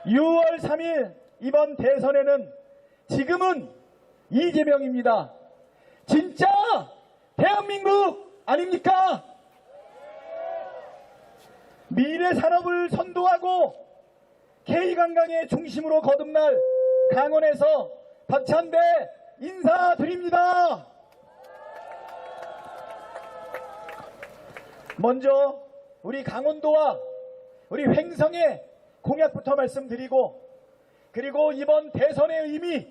6월 3일 이번 대선에는 지금은 이재명입니다. 진짜 대한민국 아닙니까? 미래 산업을 선도하고 K관광의 중심으로 거듭날 강원에서 박찬대 인사드립니다. 먼저 우리 강원도와 우리 횡성의 공약부터 말씀드리고, 그리고 이번 대선의 의미,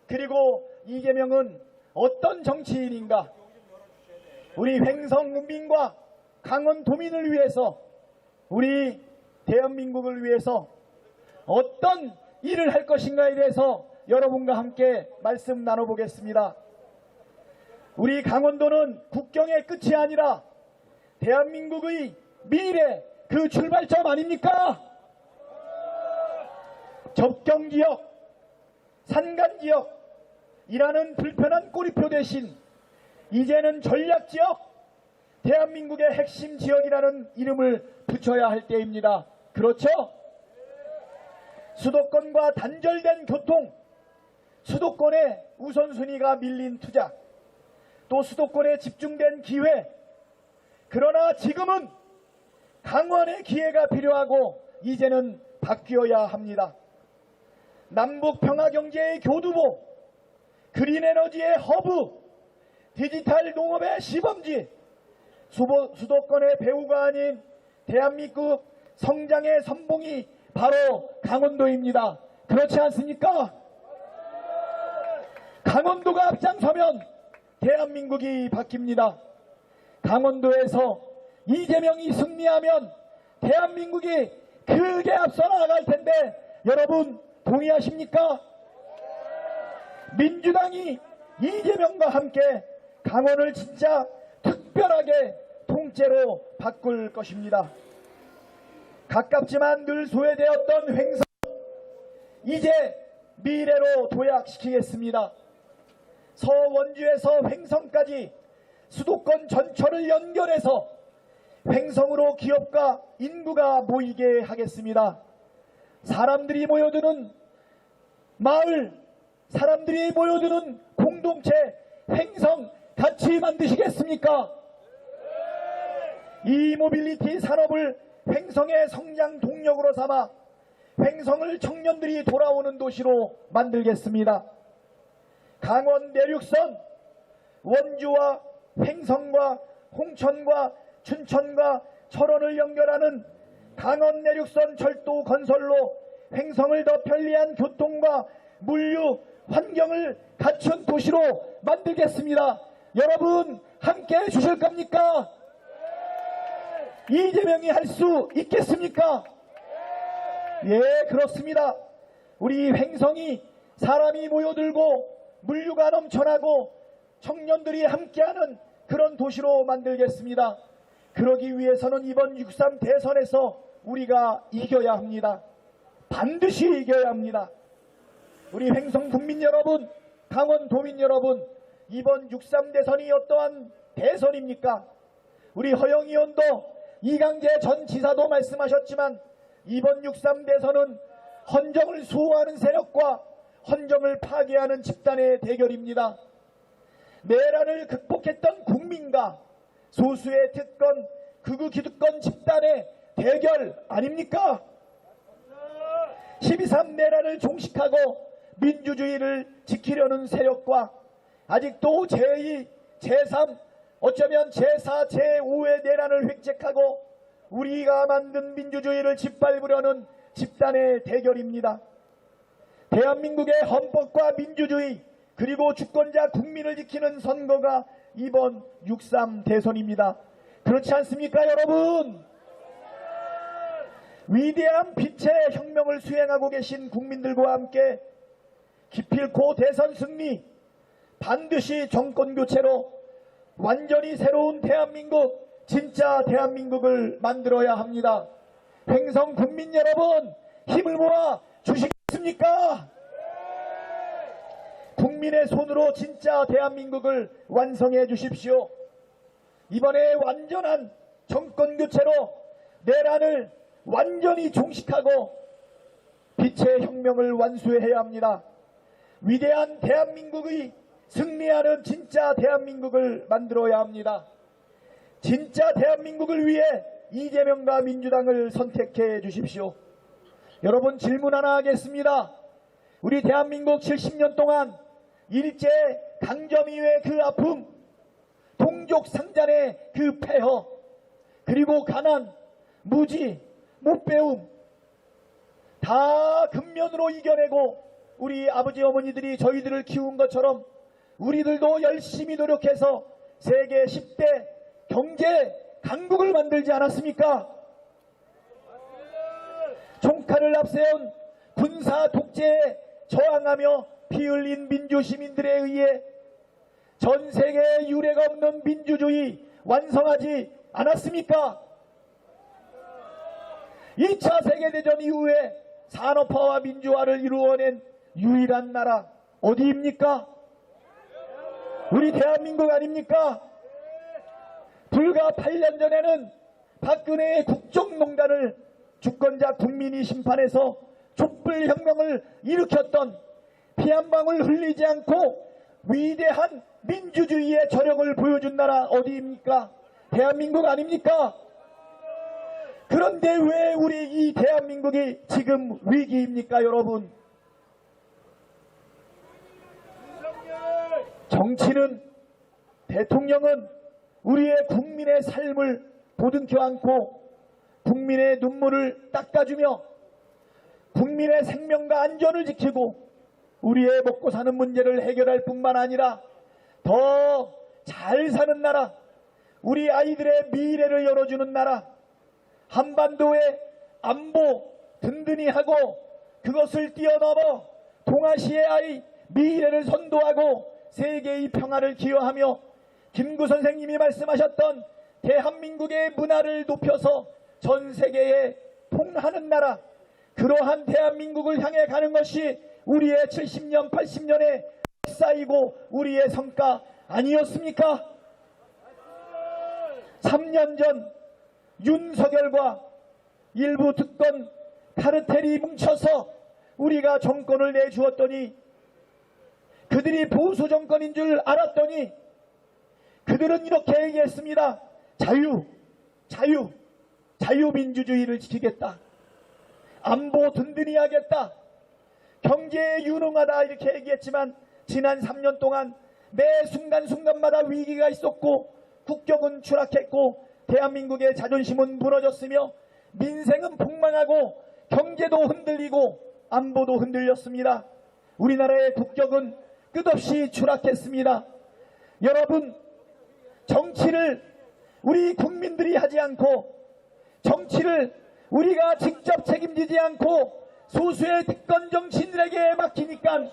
그리고 이재명은 어떤 정치인인가, 우리 횡성 국민과 강원 도민을 위해서, 우리 대한민국을 위해서 어떤 일을 할 것인가에 대해서 여러분과 함께 말씀 나눠보겠습니다. 우리 강원도는 국경의 끝이 아니라 대한민국의 미래 그 출발점 아닙니까? 접경지역, 산간지역이라는 불편한 꼬리표 대신 이제는 전략지역, 대한민국의 핵심 지역이라는 이름을 붙여야 할 때입니다. 그렇죠? 수도권과 단절된 교통, 수도권의 우선순위가 밀린 투자, 또 수도권에 집중된 기회, 그러나 지금은 강원의 기회가 필요하고 이제는 바뀌어야 합니다. 남북 평화경제의 교두보, 그린에너지의 허브, 디지털 농업의 시범지, 수도권의 배후가 아닌 대한민국 성장의 선봉이 바로 강원도입니다. 그렇지 않습니까? 강원도가 앞장서면 대한민국이 바뀝니다. 강원도에서 이재명이 승리하면 대한민국이 크게 앞서 나갈 텐데 여러분 동의하십니까? 민주당이 이재명과 함께 강원을 진짜 특별하게 통째로 바꿀 것입니다. 가깝지만 늘 소외되었던 횡성, 이제 미래로 도약시키겠습니다. 서원주에서 횡성까지 수도권 전철을 연결해서 횡성으로 기업과 인구가 모이게 하겠습니다. 사람들이 모여드는 마을, 사람들이 모여드는 공동체 횡성 같이 만드시겠습니까? 이 모빌리티 산업을 횡성의 성장 동력으로 삼아 횡성을 청년들이 돌아오는 도시로 만들겠습니다. 강원 내륙선, 원주와 횡성과 홍천과 춘천과 철원을 연결하는 강원 내륙선 철도 건설로 횡성을 더 편리한 교통과 물류, 환경을 갖춘 도시로 만들겠습니다. 여러분 함께 해주실 겁니까? 이재명이 할 수 있겠습니까? 예, 그렇습니다. 우리 횡성이 사람이 모여들고 물류가 넘쳐나고 청년들이 함께하는 그런 도시로 만들겠습니다. 그러기 위해서는 이번 6.3 대선에서 우리가 이겨야 합니다. 반드시 이겨야 합니다. 우리 횡성 국민 여러분, 강원 도민 여러분, 이번 6.3 대선이 어떠한 대선입니까? 우리 허영 의원도 이강재 전 지사도 말씀하셨지만 이번 6.3 대선은 헌정을 수호하는 세력과 헌정을 파괴하는 집단의 대결입니다. 내란을 극복했던 국민과 소수의 특권, 극우 기득권 집단의 대결 아닙니까? 12.3 내란을 종식하고 민주주의를 지키려는 세력과 아직도 제2, 제3, 어쩌면 제4, 제5의 내란을 획책하고 우리가 만든 민주주의를 짓밟으려는 집단의 대결입니다. 대한민국의 헌법과 민주주의 그리고 주권자 국민을 지키는 선거가 이번 6.3 대선입니다. 그렇지 않습니까 여러분? 위대한 빛의 혁명을 수행하고 계신 국민들과 함께 기필코 대선 승리, 반드시 정권교체로 완전히 새로운 대한민국, 진짜 대한민국을 만들어야 합니다. 횡성 국민 여러분 힘을 모아 주시겠습니까? 국민의 손으로 진짜 대한민국을 완성해 주십시오. 이번에 완전한 정권교체로 내란을 완전히 종식하고 빛의 빛의 혁명을 완수해야 합니다. 위대한 대한민국의 승리하는 진짜 대한민국을 만들어야 합니다. 진짜 대한민국을 위해 이재명과 민주당을 선택해 주십시오. 여러분, 질문 하나 하겠습니다. 우리 대한민국 70년 동안 일제 강점 이후의 그 아픔, 동족 상잔의 그 폐허, 그리고 가난, 무지, 못배움 다 근면으로 이겨내고 우리 아버지 어머니들이 저희들을 키운 것처럼 우리들도 열심히 노력해서 세계 10대 경제 강국을 만들지 않았습니까? 총칼을 앞세운 군사 독재에 저항하며 피 흘린 민주시민들에 의해 전 세계에 유례가 없는 민주주의 완성하지 않았습니까? 2차 세계대전 이후에 산업화와 민주화를 이루어낸 유일한 나라 어디입니까? 우리 대한민국 아닙니까? 불과 8년 전에는 박근혜의 국정농단을 주권자 국민이 심판해서 촛불혁명을 일으켰던 피 한 방울 흘리지 않고 위대한 민주주의의 저력을 보여준 나라 어디입니까? 대한민국 아닙니까? 그런데 왜 우리 이 대한민국이 지금 위기입니까, 여러분? 정치는, 대통령은 우리의 국민의 삶을 보듬켜 안고 국민의 눈물을 닦아주며 국민의 생명과 안전을 지키고 우리의 먹고 사는 문제를 해결할 뿐만 아니라 더 잘 사는 나라, 우리 아이들의 미래를 열어주는 나라, 한반도의 안보 든든히 하고 그것을 뛰어넘어 동아시아의 미래를 선도하고 세계의 평화를 기여하며 김구 선생님이 말씀하셨던 대한민국의 문화를 높여서 전 세계에 통하는 나라, 그러한 대한민국을 향해 가는 것이 우리의 70년, 80년의 역사이고 우리의 성과 아니었습니까? 3년 전 윤석열과 일부 특권 카르텔이 뭉쳐서 우리가 정권을 내주었더니 그들이 보수 정권인 줄 알았더니 그들은 이렇게 얘기했습니다. 자유민주주의를 지키겠다. 안보 든든히 하겠다. 경제에 유능하다 이렇게 얘기했지만 지난 3년 동안 매 순간순간마다 위기가 있었고 국격은 추락했고 대한민국의 자존심은 무너졌으며 민생은 폭망하고 경제도 흔들리고 안보도 흔들렸습니다. 우리나라의 국격은 끝없이 추락했습니다. 여러분, 정치를 우리 국민들이 하지 않고 정치를 우리가 직접 책임지지 않고 소수의 특권 정치인들에게 맡기니까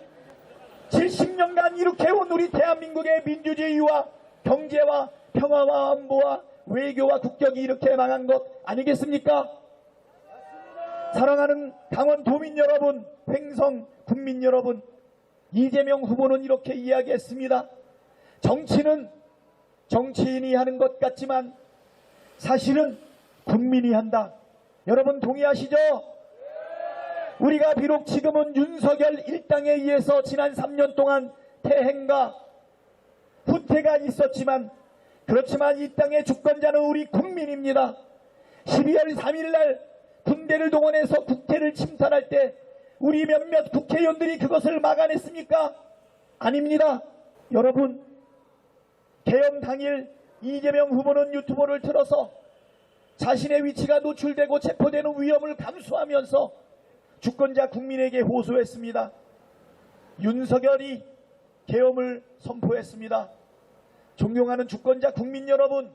70년간 이렇게 온 우리 대한민국의 민주주의와 경제와 평화와 안보와 외교와 국격이 이렇게 망한 것 아니겠습니까? 사랑하는 강원도민 여러분, 횡성 국민 여러분, 이재명 후보는 이렇게 이야기했습니다. 정치는 정치인이 하는 것 같지만 사실은 국민이 한다. 여러분 동의하시죠? 우리가 비록 지금은 윤석열 일당에 의해서 지난 3년 동안 태행과 후퇴가 있었지만 그렇지만 이 땅의 주권자는 우리 국민입니다. 12월 3일 날 군대를 동원해서 국회를 침탈할 때 우리 몇몇 국회의원들이 그것을 막아냈습니까? 아닙니다. 여러분, 개엄 당일 이재명 후보는 유튜브를 틀어서 자신의 위치가 노출되고 체포되는 위험을 감수하면서 주권자 국민에게 호소했습니다. 윤석열이 계엄을 선포했습니다. 존경하는 주권자 국민 여러분,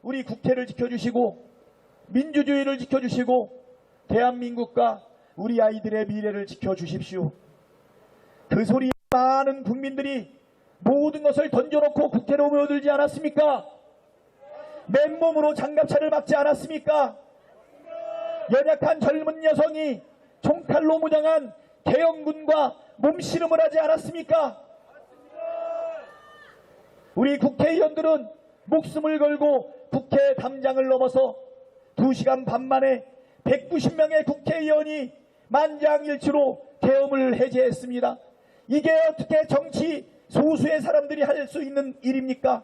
우리 국회를 지켜주시고 민주주의를 지켜주시고 대한민국과 우리 아이들의 미래를 지켜주십시오. 그 소리에 많은 국민들이 모든 것을 던져놓고 국회로 모여들지 않았습니까? 맨몸으로 장갑차를 막지 않았습니까? 연약한 젊은 여성이 총칼로 무장한 계엄군과 몸씨름을 하지 않았습니까? 우리 국회의원들은 목숨을 걸고 국회 담장을 넘어서 2시간 반 만에 190명의 국회의원이 만장일치로 계엄을 해제했습니다. 이게 어떻게 정치 소수의 사람들이 할 수 있는 일입니까?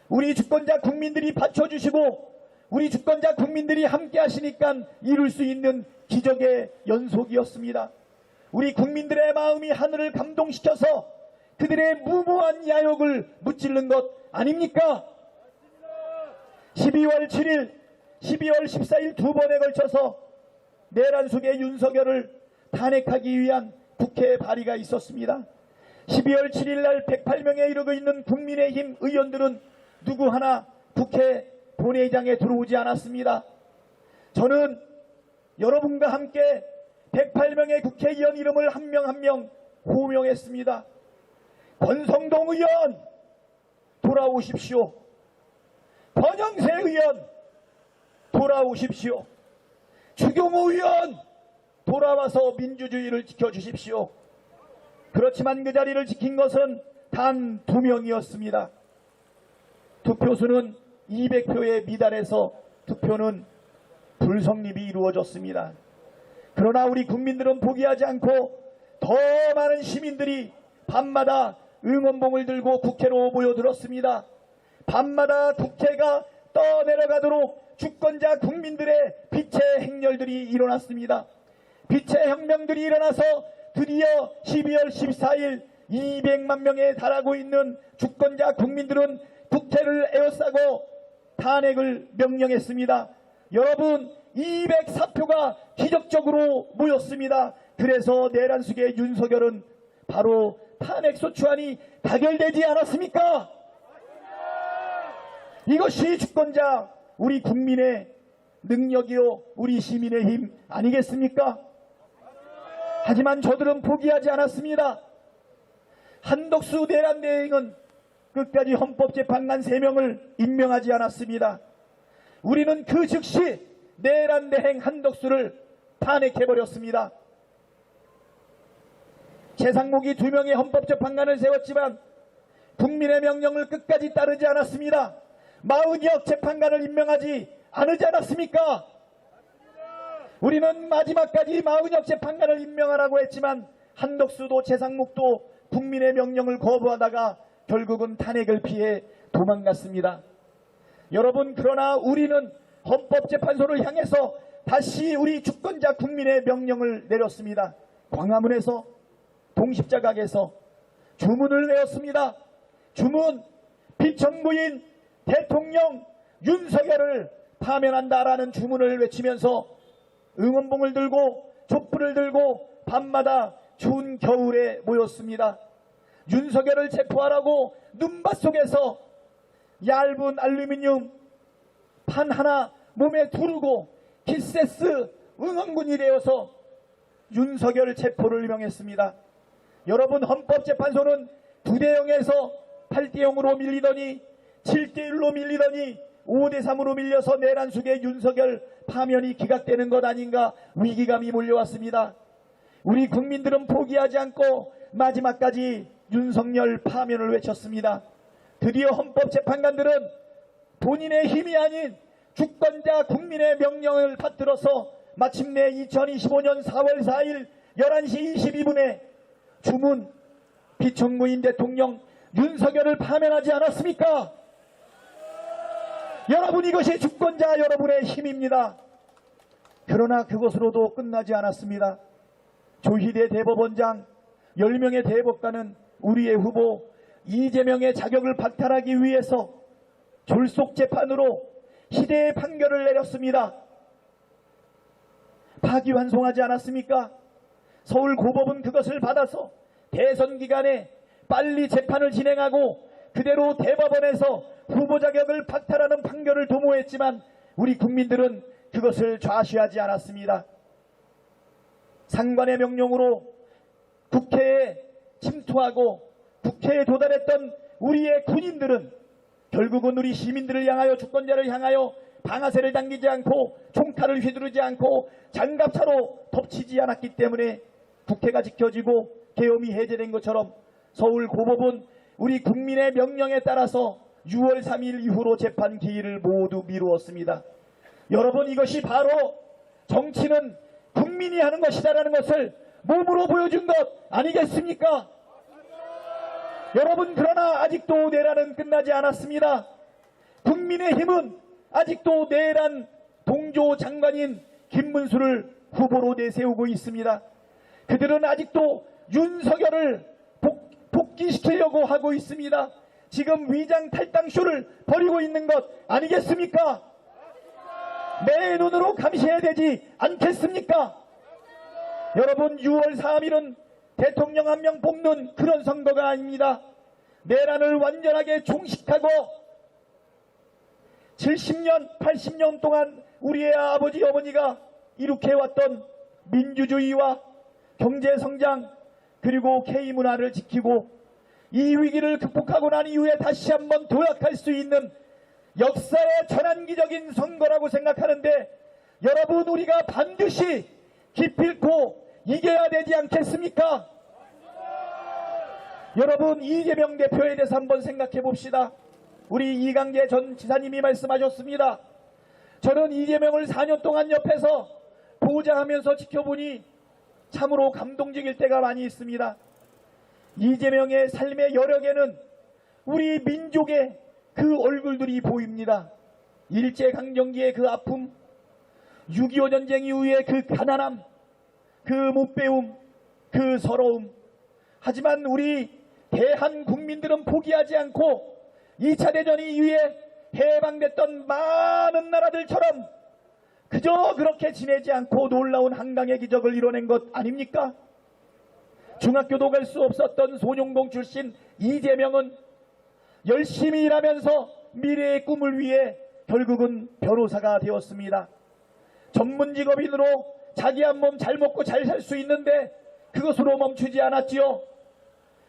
우리 주권자 국민들이 받쳐주시고 우리 주권자 국민들이 함께 하시니까 이룰 수 있는 기적의 연속이었습니다. 우리 국민들의 마음이 하늘을 감동시켜서 그들의 무모한 야욕을 무찌른 것 아닙니까? 12월 7일, 12월 14일 두 번에 걸쳐서 내란 속의 윤석열을 탄핵하기 위한 국회 발의가 있었습니다. 12월 7일 날 108명에 이르고 있는 국민의힘 의원들은 누구 하나 국회 본회의장에 들어오지 않았습니다. 저는 여러분과 함께 108명의 국회의원 이름을 한 명 한 명 호명했습니다. 권성동 의원 돌아오십시오. 권영세 의원 돌아오십시오. 추경호 의원 돌아와서 민주주의를 지켜주십시오. 그렇지만 그 자리를 지킨 것은 단 2명이었습니다. 투표수는 200표에 미달해서 투표는 불성립이 이루어졌습니다. 그러나 우리 국민들은 포기하지 않고 더 많은 시민들이 밤마다 응원봉을 들고 국회로 모여들었습니다. 밤마다 국회가 떠내려가도록 주권자 국민들의 빛의 행렬들이 일어났습니다. 빛의 혁명들이 일어나서 드디어 12월 14일 200만 명에 달하고 있는 주권자 국민들은 국회를 에워싸고 탄핵을 명령했습니다. 여러분 204표가 기적적으로 모였습니다. 그래서 내란 속의 윤석열은 바로 탄핵소추안이 가결되지 않았습니까? 이것이 주권자 우리 국민의 능력이요 우리 시민의 힘 아니겠습니까? 하지만 저들은 포기하지 않았습니다. 한덕수 내란대행은 끝까지 헌법재판관 3명을 임명하지 않았습니다. 우리는 그 즉시 내란대행 한덕수를 탄핵해버렸습니다. 최상목이 2명의 헌법재판관을 세웠지만 국민의 명령을 끝까지 따르지 않았습니다. 마은혁 재판관을 임명하지 않지 않았습니까? 우리는 마지막까지 마은혁 재판관을 임명하라고 했지만 한덕수도 최상목도 국민의 명령을 거부하다가 결국은 탄핵을 피해 도망갔습니다. 여러분 그러나 우리는 헌법재판소를 향해서 다시 우리 주권자 국민의 명령을 내렸습니다. 광화문에서 동십자각에서 주문을 외웠습니다. 주문 비천부인 대통령 윤석열을 파면한다라는 주문을 외치면서 응원봉을 들고 촛불을 들고 밤마다 추운 겨울에 모였습니다. 윤석열을 체포하라고 눈밭 속에서 얇은 알루미늄 판 하나 몸에 두르고 키세스 응원군이 되어서 윤석열 체포를 명했습니다. 여러분 헌법재판소는 9대0에서 8대0으로 밀리더니 7대1로 밀리더니 5대3으로 밀려서 내란 속의 윤석열 파면이 기각되는 것 아닌가 위기감이 몰려왔습니다. 우리 국민들은 포기하지 않고 마지막까지 윤석열 파면을 외쳤습니다. 드디어 헌법재판관들은 본인의 힘이 아닌 주권자 국민의 명령을 받들어서 마침내 2025년 4월 4일 11시 22분에 주문 비천무인 대통령 윤석열을 파면하지 않았습니까? 여러분 이것이 주권자 여러분의 힘입니다. 그러나 그것으로도 끝나지 않았습니다. 조희대 대법원장 10명의 대법관은 우리의 후보 이재명의 자격을 박탈하기 위해서 졸속재판으로 희대의 판결을 내렸습니다. 파기환송하지 않았습니까? 서울고법은 그것을 받아서 대선 기간에 빨리 재판을 진행하고 그대로 대법원에서 후보 자격을 박탈하는 판결을 도모했지만 우리 국민들은 그것을 좌시하지 않았습니다. 상관의 명령으로 국회에 침투하고 국회에 도달했던 우리의 군인들은 결국은 우리 시민들을 향하여 주권자를 향하여 방아쇠를 당기지 않고 총칼을 휘두르지 않고 장갑차로 덮치지 않았기 때문에 국회가 지켜지고 계엄이 해제된 것처럼 서울고법은 우리 국민의 명령에 따라서 6월 3일 이후로 재판 기일을 모두 미루었습니다. 여러분 이것이 바로 정치는 국민이 하는 것이다라는 것을 몸으로 보여준 것 아니겠습니까? 여러분, 그러나 아직도 내란은 끝나지 않았습니다. 국민의힘은 아직도 내란 동조 장관인 김문수를 후보로 내세우고 있습니다. 그들은 아직도 윤석열을 복귀시키려고 하고 있습니다. 지금 위장 탈당쇼를 벌이고 있는 것 아니겠습니까? 내 눈으로 감시해야 되지 않겠습니까? 여러분, 6월 3일은 대통령 한 명 뽑는 그런 선거가 아닙니다. 내란을 완전하게 종식하고 70년, 80년 동안 우리의 아버지, 어머니가 이룩해왔던 민주주의와 경제성장 그리고 K문화를 지키고 이 위기를 극복하고 난 이후에 다시 한번 도약할 수 있는 역사의 전환기적인 선거라고 생각하는데, 여러분, 우리가 반드시 기필코 이겨야 되지 않겠습니까? 여러분, 이재명 대표에 대해서 한번 생각해 봅시다. 우리 이강재 전 지사님이 말씀하셨습니다. 저는 이재명을 4년 동안 옆에서 보좌하면서 지켜보니 참으로 감동적일 때가 많이 있습니다. 이재명의 삶의 여력에는 우리 민족의 그 얼굴들이 보입니다. 일제강점기의 그 아픔, 6.25 전쟁 이후의 그 가난함, 그 못배움, 그 서러움. 하지만 우리 대한 국민들은 포기하지 않고 2차 대전 이후에 해방됐던 많은 나라들처럼 그저 그렇게 지내지 않고 놀라운 한강의 기적을 이뤄낸 것 아닙니까? 중학교도 갈 수 없었던 소룡동 출신 이재명은 열심히 일하면서 미래의 꿈을 위해 결국은 변호사가 되었습니다. 전문 직업인으로 자기 한 몸 잘 먹고 잘 살 수 있는데 그것으로 멈추지 않았지요.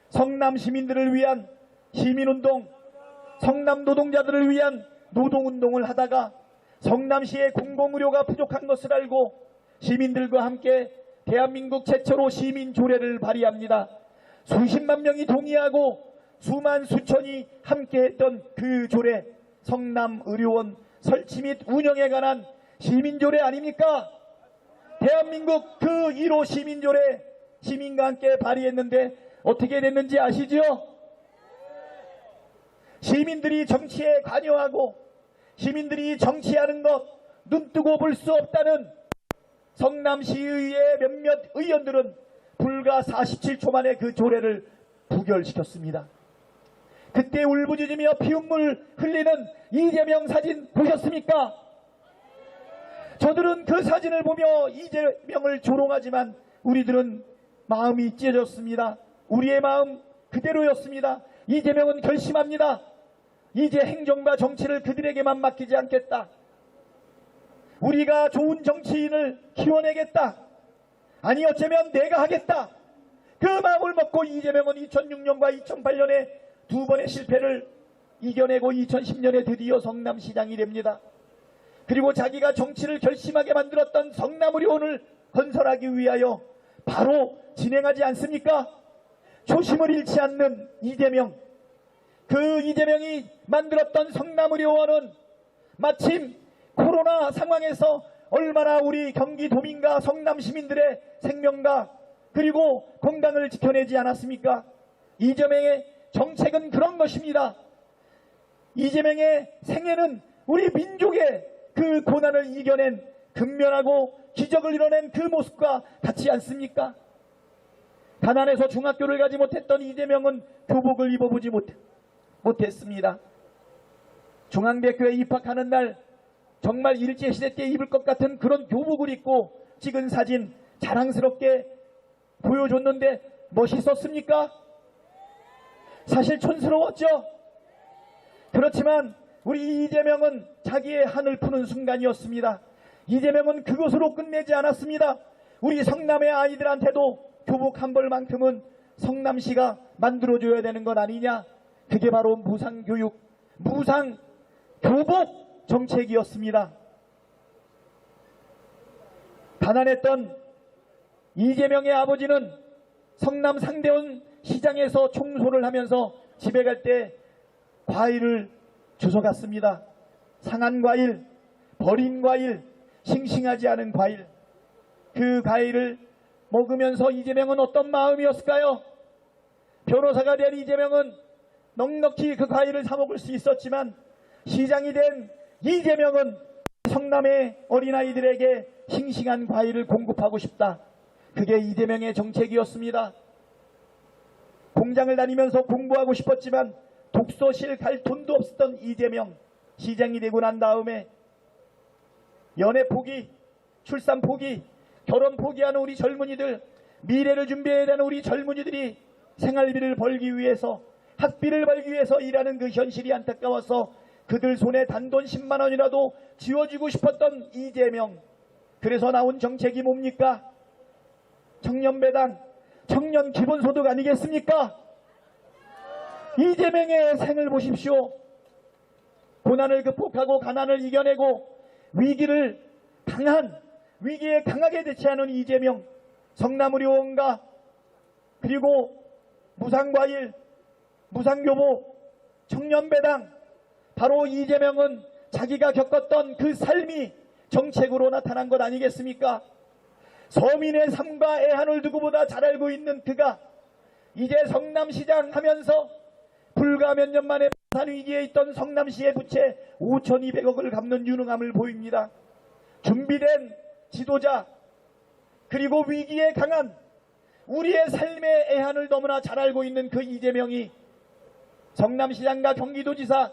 성남 시민들을 위한 시민운동, 성남 노동자들을 위한 노동운동을 하다가 성남시의 공공의료가 부족한 것을 알고 시민들과 함께 대한민국 최초로 시민조례를 발의합니다. 수십만 명이 동의하고 수만 수천이 함께했던 그 조례, 성남의료원 설치 및 운영에 관한 시민조례 아닙니까? 대한민국 그 1호 시민조례 시민과 함께 발의했는데 어떻게 됐는지 아시죠? 시민들이 정치에 관여하고 시민들이 정치하는 것 눈뜨고 볼 수 없다는 성남시의회 몇몇 의원들은 불과 47초 만에 그 조례를 부결시켰습니다. 그때 울부짖으며 피눈물 흘리는 이재명 사진 보셨습니까? 저들은 그 사진을 보며 이재명을 조롱하지만 우리들은 마음이 찢어졌습니다. 우리의 마음 그대로였습니다. 이재명은 결심합니다. 이제 행정과 정치를 그들에게만 맡기지 않겠다. 우리가 좋은 정치인을 키워내겠다. 아니 어쩌면 내가 하겠다. 그 마음을 먹고 이재명은 2006년과 2008년에 두 번의 실패를 이겨내고 2010년에 드디어 성남시장이 됩니다. 그리고 자기가 정치를 결심하게 만들었던 성남의료원을 건설하기 위하여 바로 진행하지 않습니까? 초심을 잃지 않는 이재명. 그 이재명이 만들었던 성남의료원은 마침 코로나 상황에서 얼마나 우리 경기도민과 성남 시민들의 생명과 그리고 건강을 지켜내지 않았습니까? 이재명의 정책은 그런 것입니다. 이재명의 생애는 우리 민족의 그 고난을 이겨낸 근면하고 기적을 이뤄낸 그 모습과 같지 않습니까? 가난해서 중학교를 가지 못했던 이재명은 교복을 입어보지 못했습니다. 중앙대학교에 입학하는 날 정말 일제시대 때 입을 것 같은 그런 교복을 입고 찍은 사진 자랑스럽게 보여줬는데 멋있었습니까? 사실 촌스러웠죠? 그렇지만 우리 이재명은 자기의 한을 푸는 순간이었습니다. 이재명은 그것으로 끝내지 않았습니다. 우리 성남의 아이들한테도 교복 한 벌만큼은 성남시가 만들어줘야 되는 것 아니냐. 그게 바로 무상교육, 무상교복 정책이었습니다. 가난했던 이재명의 아버지는 성남 상대원 시장에서 청소를 하면서 집에 갈 때 과일을 주워갔습니다. 상한 과일, 버린 과일, 싱싱하지 않은 과일. 그 과일을 먹으면서 이재명은 어떤 마음이었을까요? 변호사가 된 이재명은 넉넉히 그 과일을 사 먹을 수 있었지만 시장이 된 이재명은 성남의 어린아이들에게 싱싱한 과일을 공급하고 싶다. 그게 이재명의 정책이었습니다. 공장을 다니면서 공부하고 싶었지만 독서실 갈 돈도 없었던 이재명, 시장이 되고 난 다음에 연애 포기, 출산 포기, 결혼 포기하는 우리 젊은이들, 미래를 준비해야 되는 우리 젊은이들이 생활비를 벌기 위해서, 학비를 벌기 위해서 일하는 그 현실이 안타까워서 그들 손에 단돈 10만 원이라도 쥐어주고 싶었던 이재명. 그래서 나온 정책이 뭡니까? 청년배당, 청년 기본소득 아니겠습니까? 이재명의 생을 보십시오. 고난을 극복하고 가난을 이겨내고 위기에 강하게 대처하는 이재명, 성남의료원과 그리고 무상과일, 무상교보, 청년배당, 바로 이재명은 자기가 겪었던 그 삶이 정책으로 나타난 것 아니겠습니까? 서민의 삶과 애한을 누구보다 잘 알고 있는 그가 이제 성남시장 하면서 불과 몇 년 만에 파산 위기에 있던 성남시의 부채 5,200억을 갚는 유능함을 보입니다. 준비된 지도자, 그리고 위기에 강한 우리의 삶의 애한을 너무나 잘 알고 있는 그 이재명이 성남시장과 경기도지사,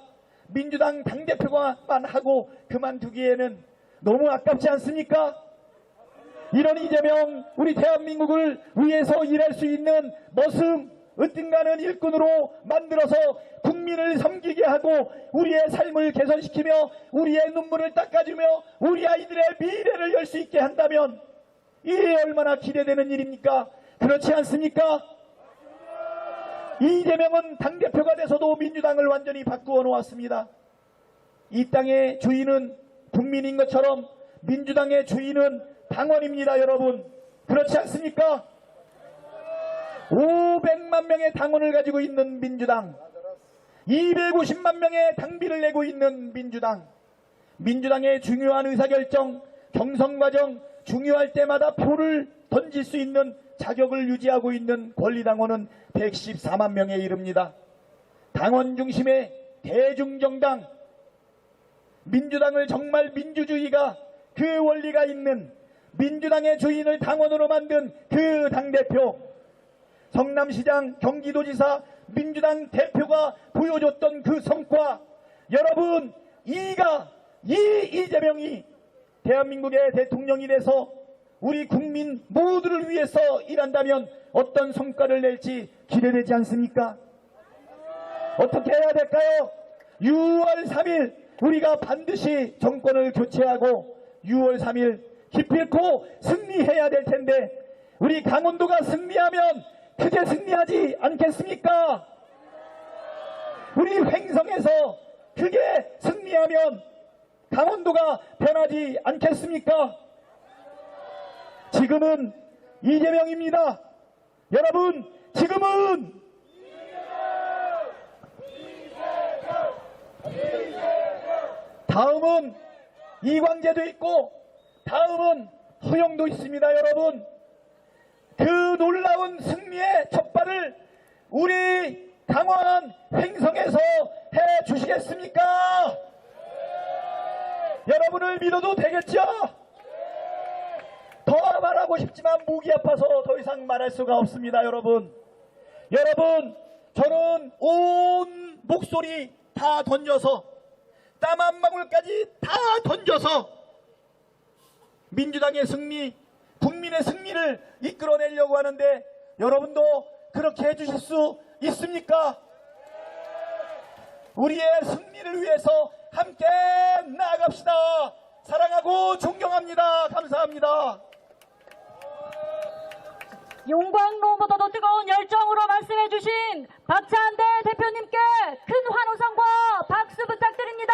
민주당 당대표만 하고 그만두기에는 너무 아깝지 않습니까? 이런 이재명, 우리 대한민국을 위해서 일할 수 있는 머슴, 으뜸가는 일꾼으로 만들어서 국민을 섬기게 하고 우리의 삶을 개선시키며 우리의 눈물을 닦아주며 우리 아이들의 미래를 열 수 있게 한다면 이게 얼마나 기대되는 일입니까? 그렇지 않습니까? 이재명은 당대표가 돼서도 민주당을 완전히 바꾸어 놓았습니다. 이 땅의 주인은 국민인 것처럼 민주당의 주인은 당원입니다, 여러분. 그렇지 않습니까? 500만 명의 당원을 가지고 있는 민주당, 250만 명의 당비를 내고 있는 민주당, 민주당의 중요한 의사결정, 경선과정 중요할 때마다 표를 던질 수 있는 자격을 유지하고 있는 권리당원은 114만 명에 이릅니다. 당원 중심의 대중정당, 민주당을 정말 민주주의가 그 원리가 있는 민주당의 주인을 당원으로 만든 그 당대표, 성남시장, 경기도지사, 민주당 대표가 보여줬던 그 성과, 여러분, 이재명이 대한민국의 대통령이 돼서 우리 국민 모두를 위해서 일한다면 어떤 성과를 낼지 기대되지 않습니까? 어떻게 해야 될까요? 6월 3일 우리가 반드시 정권을 교체하고 6월 3일 기필코 승리해야 될 텐데 우리 강원도가 승리하면 크게 승리하지 않겠습니까? 우리 횡성에서 크게 승리하면 강원도가 변하지 않겠습니까? 지금은 이재명입니다. 여러분, 지금은 다음은 이광재도 있고 다음은 허영도 있습니다. 여러분, 그 놀라운 승리의 첫발을 우리 강원 횡성에서 해 주시겠습니까? 여러분을 믿어도 되겠죠? 더 말하고 싶지만 목이 아파서 더 이상 말할 수가 없습니다. 여러분, 저는 온 목소리 다 던져서 땀 한 방울까지 다 던져서 민주당의 승리, 국민의 승리를 이끌어내려고 하는데 여러분도 그렇게 해주실 수 있습니까? 우리의 승리를 위해서 함께 나아갑시다. 사랑하고 존경합니다. 감사합니다. 용광로보다도 뜨거운 열정으로 말씀해주신 박찬대 대표님께 큰 환호성과 박수 부탁드립니다.